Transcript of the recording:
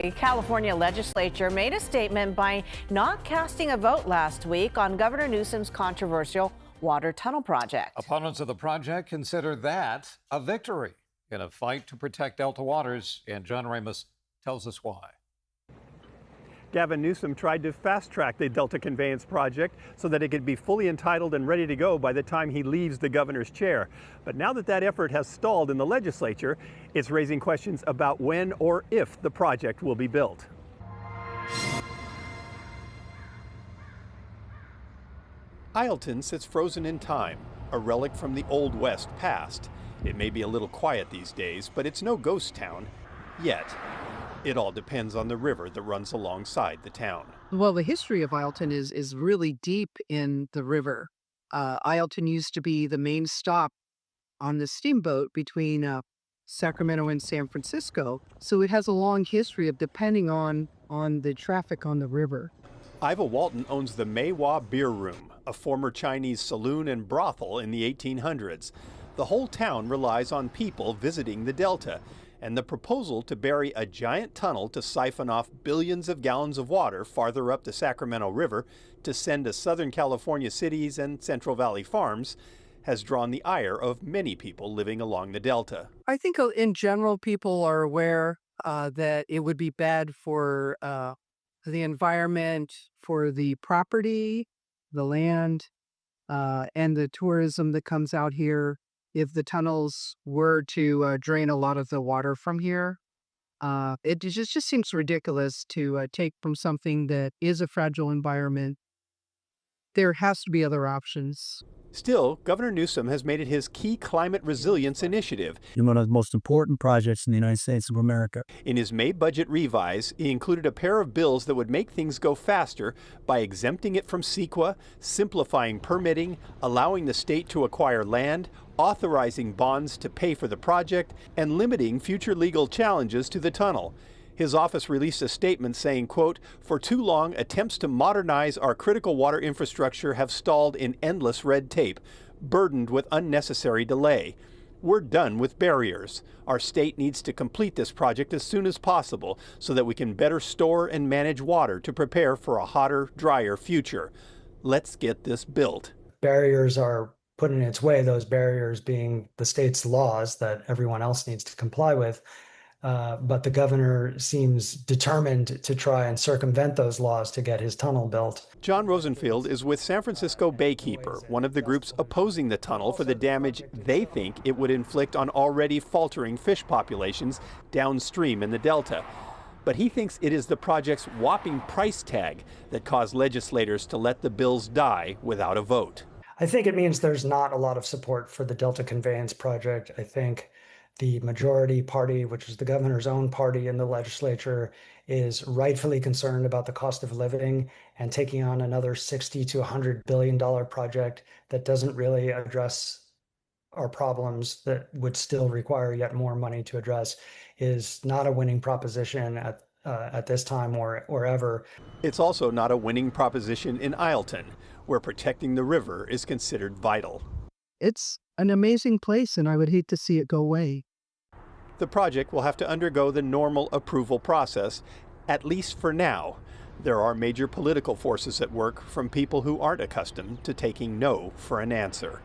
The California legislature made a statement by not casting a vote last week on Governor Newsom's controversial water tunnel project. Opponents of the project consider that a victory in a fight to protect Delta waters, and John Ramos tells us why. Gavin Newsom tried to fast-track the Delta Conveyance project so that it could be fully entitled and ready to go by the time he leaves the governor's chair. But now that that effort has stalled in the legislature, it's raising questions about when or if the project will be built. Isleton sits frozen in time, a relic from the Old West past. It may be a little quiet these days, but it's no ghost town yet. It all depends on the river that runs alongside the town. Well, the history of Isleton is really deep in the river. Isleton used to be the main stop on the steamboat between Sacramento and San Francisco, so it has a long history of depending on the traffic on the river. Iva Walton owns the Mei Hua Beer Room, a former Chinese saloon and brothel in the 1800s. The whole town relies on people visiting the Delta, and the proposal to bury a giant tunnel to siphon off billions of gallons of water farther up the Sacramento River to send to Southern California cities and Central Valley farms has drawn the ire of many people living along the Delta. I think in general people are aware that it would be bad for the environment, for the property, the land, and the tourism that comes out here. If the tunnels were to drain a lot of the water from here, it just seems ridiculous to take from something that is a fragile environment. There has to be other options. Still, Governor Newsom has made it his key climate resilience initiative. One of the most important projects in the United States of America. In his May budget revise, he included a pair of bills that would make things go faster by exempting it from CEQA, simplifying permitting, allowing the state to acquire land, authorizing bonds to pay for the project, and limiting future legal challenges to the tunnel. His office released a statement saying, quote, "For too long, attempts to modernize our critical water infrastructure have stalled in endless red tape, burdened with unnecessary delay. We're done with barriers. Our state needs to complete this project as soon as possible so that we can better store and manage water to prepare for a hotter, drier future. Let's get this built." Barriers are put in its way, those barriers being the state's laws that everyone else needs to comply with. But the governor seems determined to try and circumvent those laws to get his tunnel built. John Rosenfield is with San Francisco Baykeeper, one of the groups opposing the tunnel for the damage they think it would inflict on already faltering fish populations downstream in the Delta. But he thinks it is the project's whopping price tag that caused legislators to let the bills die without a vote. I think it means there's not a lot of support for the Delta Conveyance project. I think the majority party, which is the governor's own party in the legislature, is rightfully concerned about the cost of living, and taking on another $60 to $100 billion project that doesn't really address our problems that would still require yet more money to address is not a winning proposition at this time or ever. It's also not a winning proposition in Isleton, where protecting the river is considered vital. It's an amazing place, and I would hate to see it go away. The project will have to undergo the normal approval process, at least for now. There are major political forces at work from people who aren't accustomed to taking no for an answer.